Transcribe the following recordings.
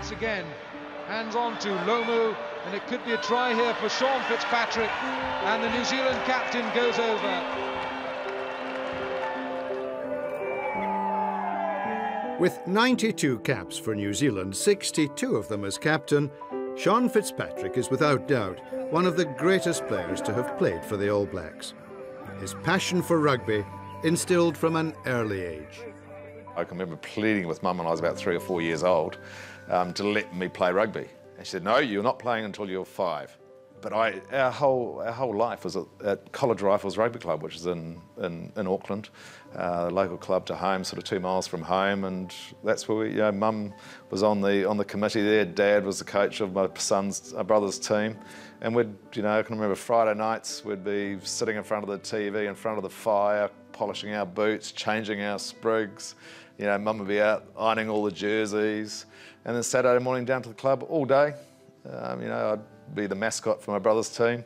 once again. Hands on to Lomu, and it could be a try here for Sean Fitzpatrick, and the New Zealand captain goes over. With 92 caps for New Zealand, 62 of them as captain, Sean Fitzpatrick is without doubt one of the greatest players to have played for the All Blacks. His passion for rugby instilled from an early age. I can remember pleading with Mum when I was about 3 or 4 years old to let me play rugby. And she said, no, you're not playing until you're 5. But our whole life was at College Rifles Rugby Club, which is in Auckland, a local club to home, sort of 2 miles from home, and that's where Mum was on the committee there. Dad was the coach of my brother's team, and I can remember Friday nights we'd be sitting in front of the TV, in front of the fire, polishing our boots, changing our sprigs. Mum would be out ironing all the jerseys, and then Saturday morning down to the club all day. I'd be the mascot for my brother's team,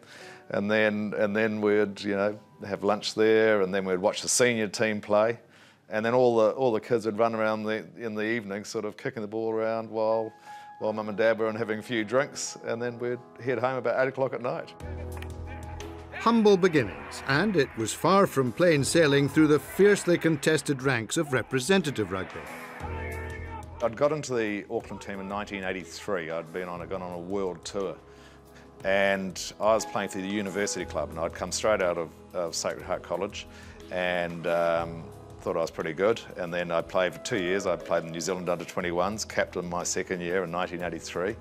and then we'd have lunch there, and then we'd watch the senior team play, and then all the kids would run around in the evening, sort of kicking the ball around while Mum and Dad were having a few drinks, and then we'd head home about 8 o'clock at night. Humble beginnings, and it was far from plain sailing through the fiercely contested ranks of representative rugby. I'd got into the Auckland team in 1983. I'd gone on a world tour, and I was playing for the university club, and I'd come straight out of Sacred Heart College, and thought I was pretty good. And then I played for 2 years. I played in the New Zealand under-21s, captain my second year in 1983,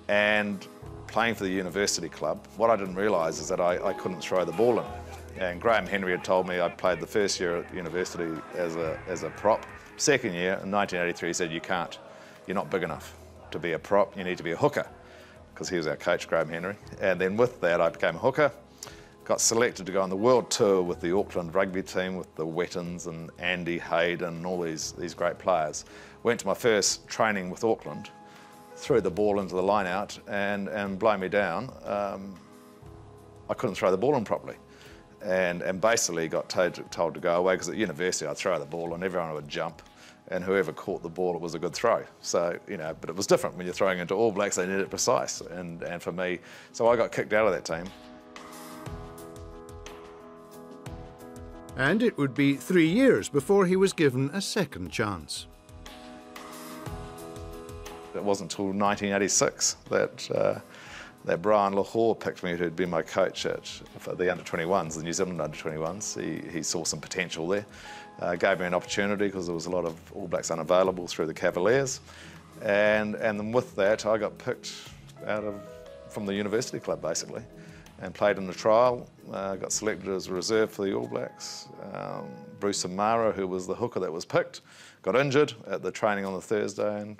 and playing for the university club, what I didn't realise is that I couldn't throw the ball in. And Graham Henry had told me I'd played the first year at university as a prop. Second year, in 1983, he said, you can't. You're not big enough to be a prop. You need to be a hooker, because he was our coach, Graham Henry. And then with that, I became a hooker, got selected to go on the world tour with the Auckland rugby team, with the Wettins and Andy Hayden and all these great players. Went to my first training with Auckland, threw the ball into the line out, and blow me down, I couldn't throw the ball in properly. And basically got told to go away, because at university I'd throw the ball and everyone would jump, and whoever caught the ball, it was a good throw. So, but it was different when you're throwing into All Blacks, they need it precise. And for me, so I got kicked out of that team. And it would be 3 years before he was given a second chance. It wasn't until 1986 that Brian Lahore picked me, who'd been my coach for the under-21s, the New Zealand under-21s. He saw some potential there, gave me an opportunity because there was a lot of All Blacks unavailable through the Cavaliers, and then with that I got picked from the university club basically, and played in the trial. Got selected as a reserve for the All Blacks. Bruce Amara, who was the hooker that was picked, got injured at the training on the Thursday, and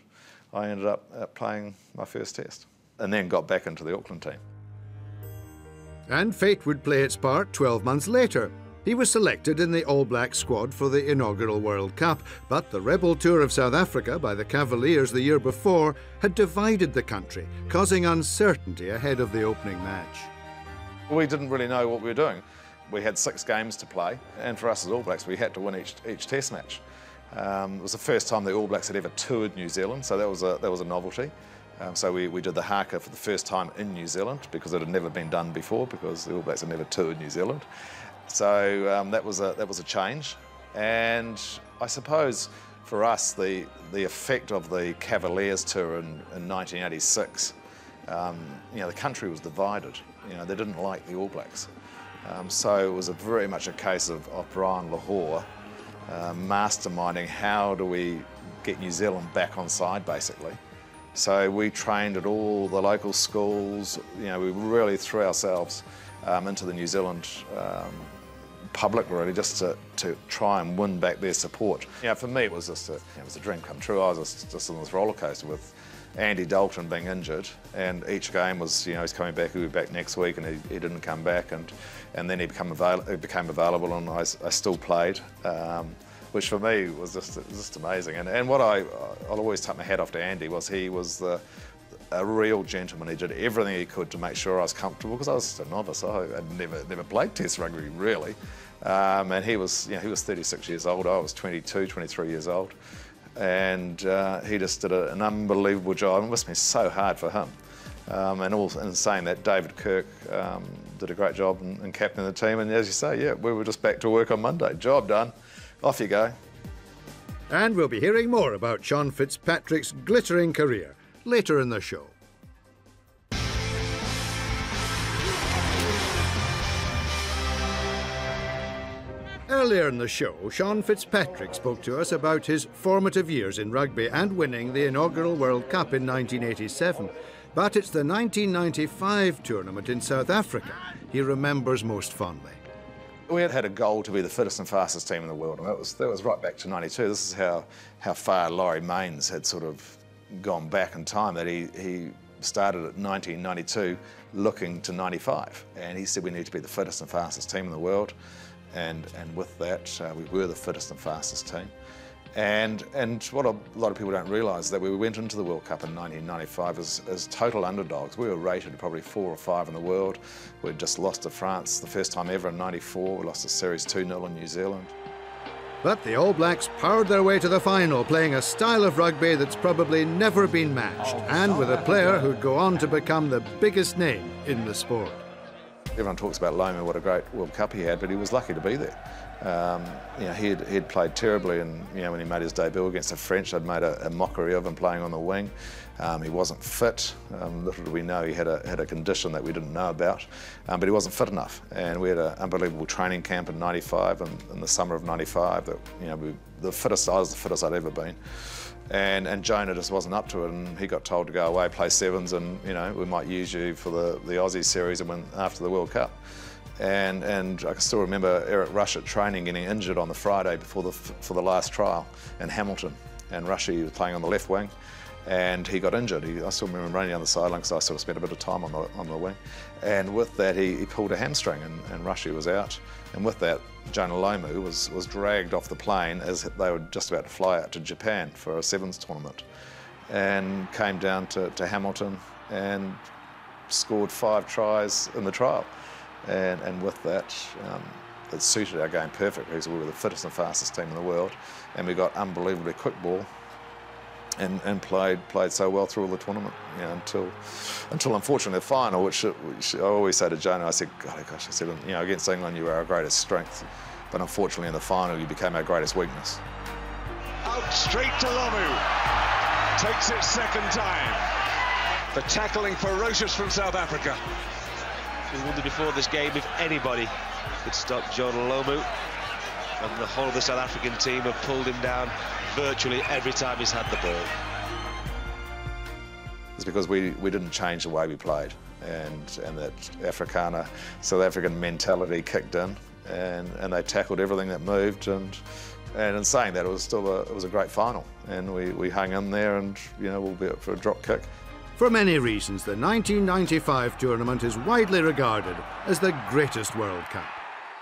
I ended up playing my first test, and then got back into the Auckland team. And fate would play its part 12 months later. He was selected in the All Black squad for the inaugural World Cup, but the rebel tour of South Africa by the Cavaliers the year before had divided the country, causing uncertainty ahead of the opening match. We didn't really know what we were doing. We had 6 games to play, and for us as All Blacks, we had to win each test match. It was the first time the All Blacks had ever toured New Zealand, so that was a novelty. So we did the haka for the first time in New Zealand, because it had never been done before, because the All Blacks had never toured New Zealand. So that was a change, and I suppose for us the effect of the Cavaliers tour in 1986, the country was divided. They didn't like the All Blacks, so it was very much a case of Brian Lahore masterminding how do we get New Zealand back on side, basically. So we trained at all the local schools. We really threw ourselves into the New Zealand public, really, just to try and win back their support. For me, it was just it was a dream come true. I was just on this roller coaster with Andy Dalton being injured, and each game was, he's coming back, he'll be back next week, and he didn't come back, and then he became available, and I still played, which for me was just amazing. And what I'll always take my hat off to Andy was he was a real gentleman. He did everything he could to make sure I was comfortable, because I was a novice. I had never played Test rugby really, and he was 36 years old. I was 22, 23 years old. and he just did an unbelievable job. It must have been so hard for him. And also, in saying that, David Kirk did a great job in captaining the team. And as you say, yeah, we were just back to work on Monday. Job done. Off you go. And we'll be hearing more about Sean Fitzpatrick's glittering career later in the show. Earlier in the show, Sean Fitzpatrick spoke to us about his formative years in rugby and winning the inaugural World Cup in 1987. But it's the 1995 tournament in South Africa he remembers most fondly. We had a goal to be the fittest and fastest team in the world, and that was right back to 92. This is how far Laurie Mains had sort of gone back in time, that he started at 1992 looking to 95, and he said we need to be the fittest and fastest team in the world, and with that we were the fittest and fastest team. And what a lot of people don't realise is that we went into the World Cup in 1995 as total underdogs. We were rated probably 4 or 5 in the world. We'd just lost to France the first time ever in '94. We lost the series 2-0 in New Zealand. But the All Blacks powered their way to the final, playing a style of rugby that's probably never been matched, and with a player who'd go on to become the biggest name in the sport. Everyone talks about Lomu, what a great World Cup he had, but he was lucky to be there. He'd played terribly, and when he made his debut against the French, they'd made a mockery of him playing on the wing. He wasn't fit. Little did we know he had a condition that we didn't know about, but he wasn't fit enough. And we had an unbelievable training camp in '95 and in the summer of '95. That I was the fittest I'd ever been. And Jonah just wasn't up to it, and he got told to go away, play sevens, and we might use you for the Aussie series and win after the World Cup. And I can still remember Eric Rush at training getting injured on the Friday for the last trial in Hamilton, and Rushy was playing on the left wing, and he got injured. I still remember him running down the sideline because I sort of spent a bit of time on the wing, and with that he pulled a hamstring, and Rushy was out, and with that Jonah Lomu was dragged off the plane as they were just about to fly out to Japan for a sevens tournament, and came down to Hamilton and scored 5 tries in the trial. And with that, it suited our game perfectly because we were the fittest and fastest team in the world, and we got unbelievably quick ball, and played so well through all the tournament, until unfortunately the final, which I always say to Jonah, I said, gosh, I said, against England you were our greatest strength, but unfortunately in the final you became our greatest weakness. Out straight to Lomu, takes it second time. The tackling ferocious from South Africa. We wondered before this game if anybody could stop Jonah Lomu, and the whole of the South African team have pulled him down virtually every time he's had the ball. It's because we didn't change the way we played, and that Afrikaner, South African mentality kicked in, and they tackled everything that moved, and in saying that, it was a great final, and we hung in there, and we'll be up for a drop kick. For many reasons, the 1995 tournament is widely regarded as the greatest World Cup.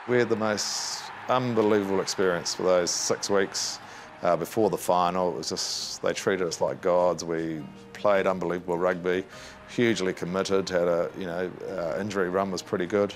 We had the most unbelievable experience for those 6 weeks before the final. It was just, they treated us like gods. We played unbelievable rugby, hugely committed, had our injury run was pretty good.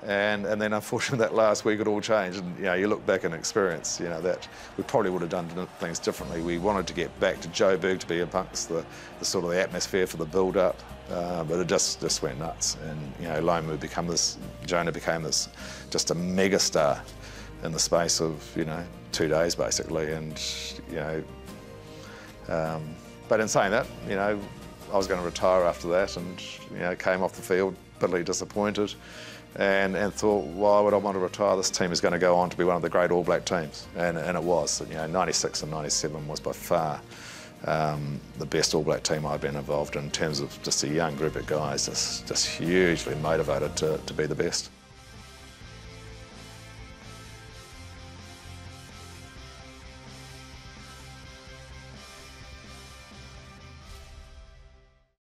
And then unfortunately that last week it all changed, and you look back and experience that we probably would have done things differently. We wanted to get back to Joburg to be amongst the sort of the atmosphere for the build-up, but it just went nuts, and Lomu became this, Jonah became this just a mega star in the space of 2 days basically, and but in saying that, I was going to retire after that, and came off the field bitterly disappointed. And thought, why would I want to retire? This team is going to go on to be one of the great All Black teams, and it was. 96 and 97 was by far the best All Black team I've been involved in terms of just a young group of guys, just hugely motivated to be the best.